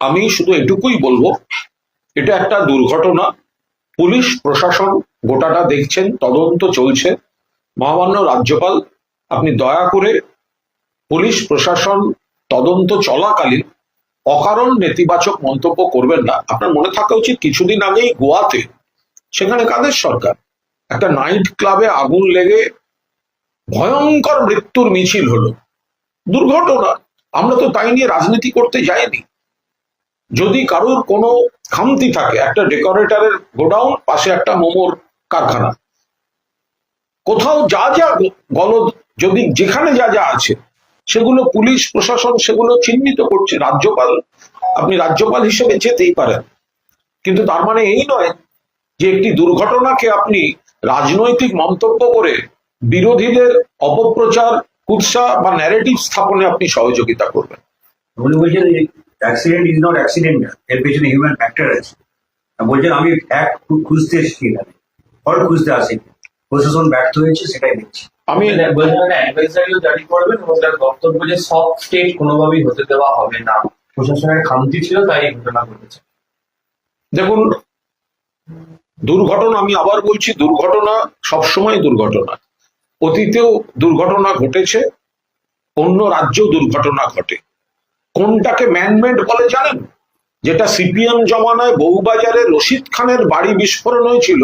আমি শুধু এটুকুই বলবো, এটা একটা দুর্ঘটনা। পুলিশ প্রশাসন গোটাটা দেখছেন, তদন্ত চলছে। মহামান্য রাজ্যপাল, আপনি দয়া করে পুলিশ প্রশাসন তদন্ত চলাকালীন অকারণ নেতিবাচক মন্তব্য করবেন না। আপনার মনে থাকা উচিত কিছুদিন আগেই গোয়াতে, সেখানে কাদের সরকার, একটা নাইট ক্লাবে আগুন লেগে ভয়ঙ্কর মৃত্যুর মিছিল হলো। দুর্ঘটনা, আমরা তো তাই নিয়ে রাজনীতি করতে যাইনি। যদি কারোর কোনো খামতি থাকে, একটা ডেকোরেটরের গোডাউন, পাশে একটা মোমোর কারখানা, কোথাও যা যা গলদ, যদি যেখানে যা যা আছে সেগুলো পুলিশ প্রশাসন সেগুলো চিহ্নিত করছে। রাজ্যপাল, আপনি রাজ্যপাল হিসেবে যেতেই পারেন, কিন্তু তার মানে এই নয় যে একটি দুর্ঘটনাকে আপনি রাজনৈতিক মন্তব্য করে বিরোধীদের অপপ্রচার, কুৎসা বা ন্যারেটিভ স্থাপনে আপনি সহযোগিতা করবেন। উনি বলছেন অ্যাক্সিডেন্ট ইজ নট অ্যাক্সিডেন্ট, এর পেছনে হিউম্যান ফ্যাক্টর আছে। বলছেন আমি ফ্যাক্ট খুঁজতে এসেছি, এখানে ফল্ট খুঁজতে আসেনি, প্রশাসন ব্যর্থ হয়েছে সেটাই দেখছি। আমি বলছেন অ্যাডভাইজারিও জারি করবেন এবং তার বক্তব্য যে সব স্টেট কোনোভাবেই হতে দেওয়া হবে না, প্রশাসনের খামতি ছিল তাই এই ঘটনা ঘটেছে। দেখুন, দুর্ঘটনা, আমি আবার বলছি, দুর্ঘটনা সবসময় দুর্ঘটনা। অতীতেও দুর্ঘটনা ঘটেছে, অন্য রাজ্যেও দুর্ঘটনা ঘটে। কোনটাকে ম্যানমেড বলে জানেন? যেটা সিপিএম জমানায় বউবাজারে রশিদ খানের বাড়ি বিস্ফোরণ হয়েছিল,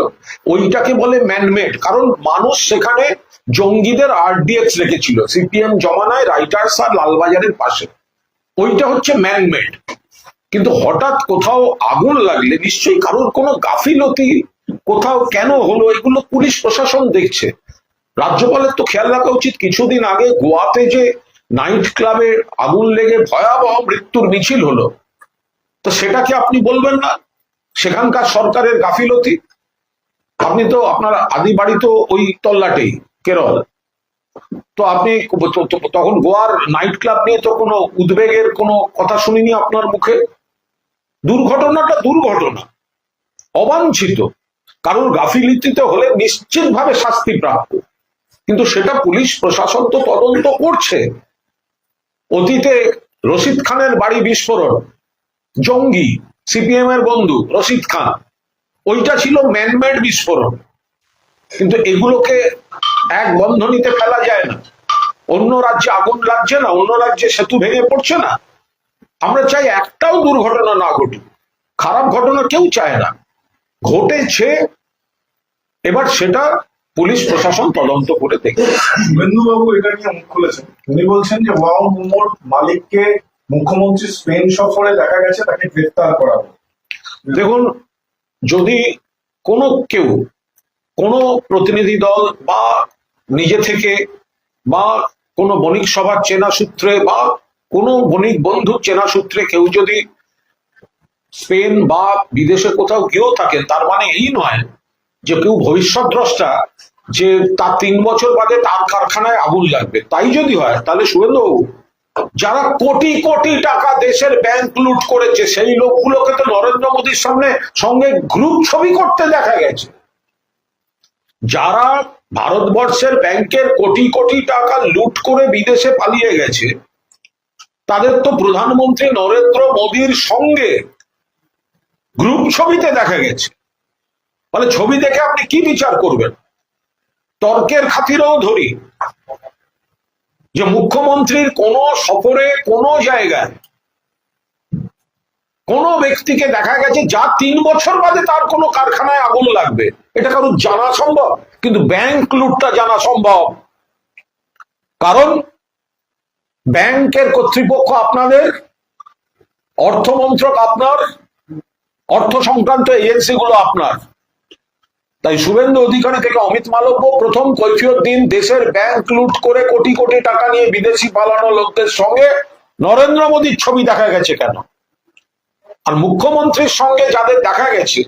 ওইটাকে বলে ম্যানমেড, কারণ মানুষ সেখানে জঙ্গিদের আরডিএক্স রেখেছিল সিপিএম জমানায় রাইটার্স আর লালবাজারের পাশে। ওইটা হচ্ছে ম্যানমেড। কিন্তু হঠাৎ কোথাও আগুন লাগলে নিশ্চয়ই কারোর কোনো গাফিলতি, কোথাও কেন হলো, এগুলো পুলিশ প্রশাসন দেখছে। রাজ্যপালের তো খেয়াল রাখা উচিত, কিছুদিন আগে গোয়াতে যে নাইট ক্লাবে আগুন লেগে ভয়াবহ মৃত্যুর মিছিল হলো, তো সেটাকে আপনি বলবেন না সেখানকার সরকারের গাফিলতি? আপনি তো, আপনার আদি বাড়ি তো ওই তল্লাটেই, কেরল। তো আপনি তখন গোয়ার নাইট ক্লাব নিয়ে তো কোনো উদ্বেগের কোনো কথা শুনিনি আপনার মুখে। দুর্ঘটনাটা দুর্ঘটনা, অবাঞ্ছিত, কারোর গাফিলতিতে হলে নিশ্চিতভাবে শাস্তি প্রাপ্য, কিন্তু সেটা পুলিশ প্রশাসন তো তদন্ত করছে। অতীতে রশিদ খানের বাড়ি বিস্ফোরণ, জঙ্গি সিপিএম এর বন্ধু রশিদ খান, ওইটা ছিল ম্যানমেড বিস্ফোরণ। কিন্তু এগুলোকে এক বন্ধনীতে ফেলা যায় না। অন্য রাজ্যে আগুন লাগছে না, অন্য রাজ্যে সেতু ভেঙে পড়ছে না। আমরা চাই একটাও দুর্ঘটনা না ঘটুক, খারাপ ঘটনা কেউ চায় না, ঘটেছে, এবার সেটা পুলিশ প্রশাসন তদন্ত করে দেখবে। শুভেন্দুবাবু এটা নিয়ে মুখ খুলেছেন, উনি বলছেন যে ওয়াও মোমোর মালিককে মুখ্যমন্ত্রী স্পেন সফরে দেখা গেছে, তাকে গ্রেফতার করা হবে। দেখুন, যদি কোনো কেউ, কোনো প্রতিনিধি দল বা নিজে থেকে বা কোনো বণিক সভার চেনা সূত্রে বা কোনো বণিক বন্ধুর চেনা সূত্রে কেউ যদি স্পেন বা বিদেশে কোথাও গিয়েও থাকেন, তার মানে এই নয় যে কেউ ভবিষ্যৎ দ্রষ্টা যে তার 3 বছর বাদে তার কারখানায় আগুন লাগবে। তাই যদি হয় তাহলে শুভেন্দুবাবু, যারা কোটি কোটি টাকা দেশের ব্যাংক লুট করেছে সেই লোকগুলোকে তো নরেন্দ্র মোদীর সঙ্গে গ্রুপ ছবি করতে দেখা গেছে। যারা ভারতবর্ষের ব্যাংকের কোটি কোটি টাকা লুট করে বিদেশে পালিয়ে গেছে, তাদের তো প্রধানমন্ত্রী নরেন্দ্র মোদীর সঙ্গে গ্রুপ ছবিতে দেখা গেছে। মানে ছবি দেখে আপনি কি বিচার করবেন? তর্কের খাতিরেও ধরি যে মুখ্যমন্ত্রীর কোন সফরে কোন জায়গায় কোন ব্যক্তিকে দেখা গেছে যা 3 বছর বাদে তার কোনো কারখানায় আগুন লাগবে, এটা কারোর জানা সম্ভব? কিন্তু ব্যাংক লুটটা জানা সম্ভব, কারণ ব্যাংকের কর্তৃপক্ষ আপনাদের, অর্থমন্ত্রক আপনার, অর্থ সংক্রান্ত এজেন্সিগুলো আপনার। তাই শুভেন্দু অধিকারী থেকে অমিত মালব্য প্রথম কৈফিয়ত দিন, দেশের ব্যাংক লুট করে কোটি কোটি টাকা নিয়ে বিদেশি পালানো লোকদের সঙ্গে নরেন্দ্র মোদীর ছবি দেখা গেছে কেন? আর মুখ্যমন্ত্রীর সঙ্গে যাদের দেখা গেছে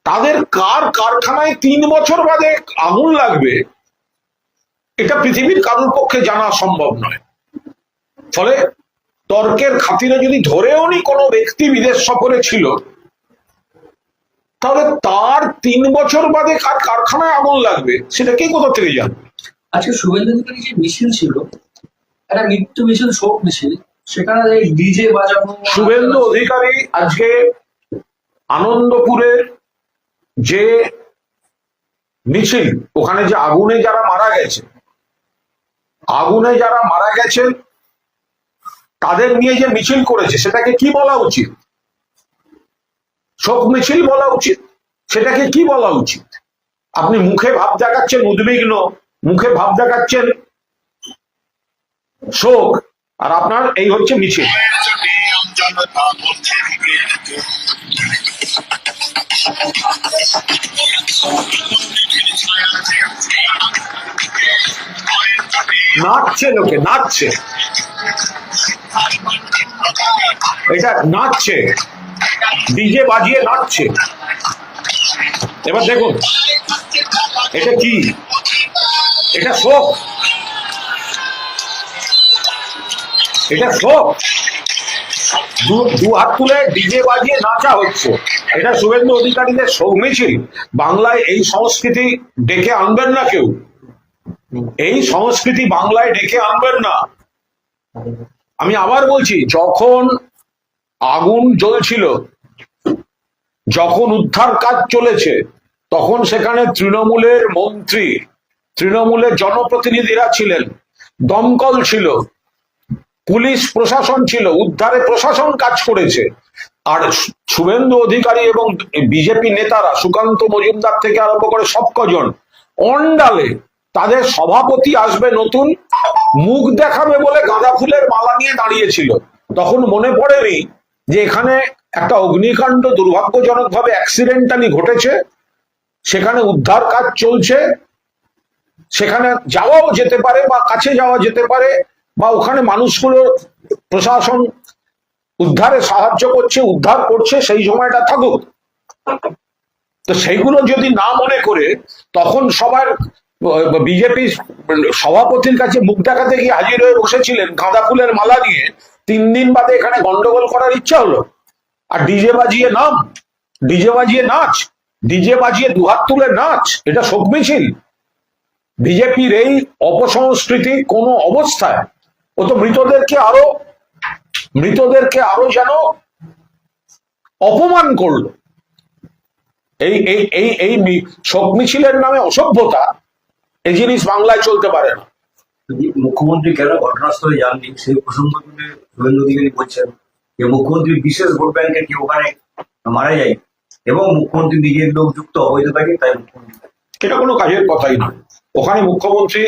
তাদের কার কারখানায় 3 বছর বাদে আগুন লাগবে, এটা পৃথিবীর কারোর পক্ষে জানা সম্ভব নয়। ফলে তর্কের খাতিরে যদি ধরেও নি কোনো ব্যক্তি বিদেশ সফরে ছিল, তাহলে তার 3 বছর বাদে কার কারখানায় আগুন লাগবে সেটা কে কোথা থেকে জানবে? আজকে শুভেন্দু অধিকারী যে মিছিল ছিল, একটা মৃত্যু মিছিল, শোক মিছিল, সেখানে এই ডিজে বাজানো শুভেন্দু অধিকারী আজকে আনন্দপুরের যে মিছিল, ওখানে যে আগুনে যারা মারা গেছেন তাদের নিয়ে যে মিছিল করেছে, সেটাকে কি বলা উচিত? শোক মিছিল বলা উচিত? সেটাকে কি বলা উচিত? আপনি মুখে ভাব দেখাচ্ছেন উদ্বিগ্ন, মুখে ভাব দেখাচ্ছেন শোক, আর আপনার এই হচ্ছে মিছিল। নাচছে, লোকে নাচছে, এটা নাচছে, ডিজে বাজিয়ে নাচছে। এবার দেখুন এটা কি, এটা শোক, এটা শোক। দু হাত তুলে ডিজে বাজিয়ে নাচা হচ্ছে, এটা শুভেন্দু অধিকারীদের শোক মিছিল। বাংলায় এই সংস্কৃতি ডেকে আনবেন না কেউ, এই সংস্কৃতি বাংলায় ডেকে আনবেন না। আমি আবার বলছি, যখন আগুন জ্বলছিল, যখন উদ্ধার কাজ চলেছে, তখন সেখানে তৃণমূলের মন্ত্রী, তৃণমূলের জনপ্রতিনিধিরা ছিলেন, দমকল ছিল, পুলিশ প্রশাসন ছিল, উদ্ধারে প্রশাসন কাজ করেছে। আর শুভেন্দু অধিকারী এবং বিজেপি নেতারা, সুকান্ত মজুমদার থেকে আরম্ভ করে সব কজন অন্ডালে, তাদের সভাপতি আসবে নতুন, মুখ দেখাবে বলে গাঁদা ফুলের মালা নিয়ে দাঁড়িয়েছিল। তখন মনে পড়েনি যে এখানে একটা অগ্নিকাণ্ড দুর্ভাগ্যজনকভাবে অ্যাক্সিডেন্টালি ঘটেছে, সেখানে উদ্ধার কাজ চলছে, সেখানে যাওয়াও যেতে পারে বা কাছে যাওয়া যেতে পারে, বা ওখানে মানুষগুলো প্রশাসন উদ্ধারে সাহায্য করছে, উদ্ধার করছে, সেই সময়টা থাকুক। তো সেইগুলো যদি না মনে করে তখন সবার বিজেপি সভাপতির কাছে মুখ দেখাতে গিয়ে হাজির হয়ে বসেছিলেন গাঁদা ফুলের মালা নিয়ে, 3 দিন বাদে এখানে গন্ডগোল করার ইচ্ছা হলো। আর ডিজে বাজিয়ে ডিজে বাজিয়ে নাচ, ডিজে বাজিয়ে দুহাত তুলে নাচ, এটা শোক মিছিল? বিজেপির এই অপসংস্কৃতি কোনো অবস্থায়, ও তো মৃতদেরকে আরো যেন অপমান করলো। এই এই এই এই শোক মিছিলের নামে অসভ্যতা, এই জিনিস বাংলায় চলতে পারে না। যদি মুখ্যমন্ত্রী কেন ঘটনাস্থলে যাননি সেই প্রসঙ্গ তুলে শুভেন্দু অধিকারী বলছেন যে মুখ্যমন্ত্রীর বিশেষ ভোট ব্যাংকের কি ওখানে মারা যায় এবং মুখ্যমন্ত্রী নিজের লোক যুক্ত অবৈধ থাকে, তাই মুখ্যমন্ত্রী। এটা কোনো কাজের কথাই নয়। ওখানে মুখ্যমন্ত্রী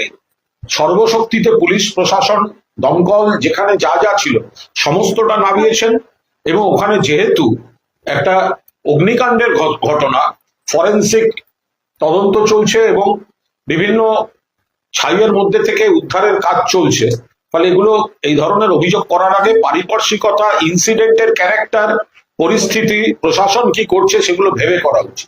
সর্বশক্তিতে পুলিশ প্রশাসন, দমকল, যেখানে যা যা ছিল সমস্তটা নামিয়েছেন। এবং ওখানে যেহেতু একটা অগ্নিকাণ্ডের ঘটনা, ফরেন্সিক তদন্ত চলছে এবং বিভিন্ন ছাইয়ের মধ্যে থেকে উদ্ধারের কাজ চলছে, ফলে এগুলো এই ধরনের অভিযোগ করার আগে পারিপার্শ্বিকতা, ইনসিডেন্টের ক্যারেক্টার, পরিস্থিতি, প্রশাসন কি করছে, সেগুলো ভেবে করা উচিত।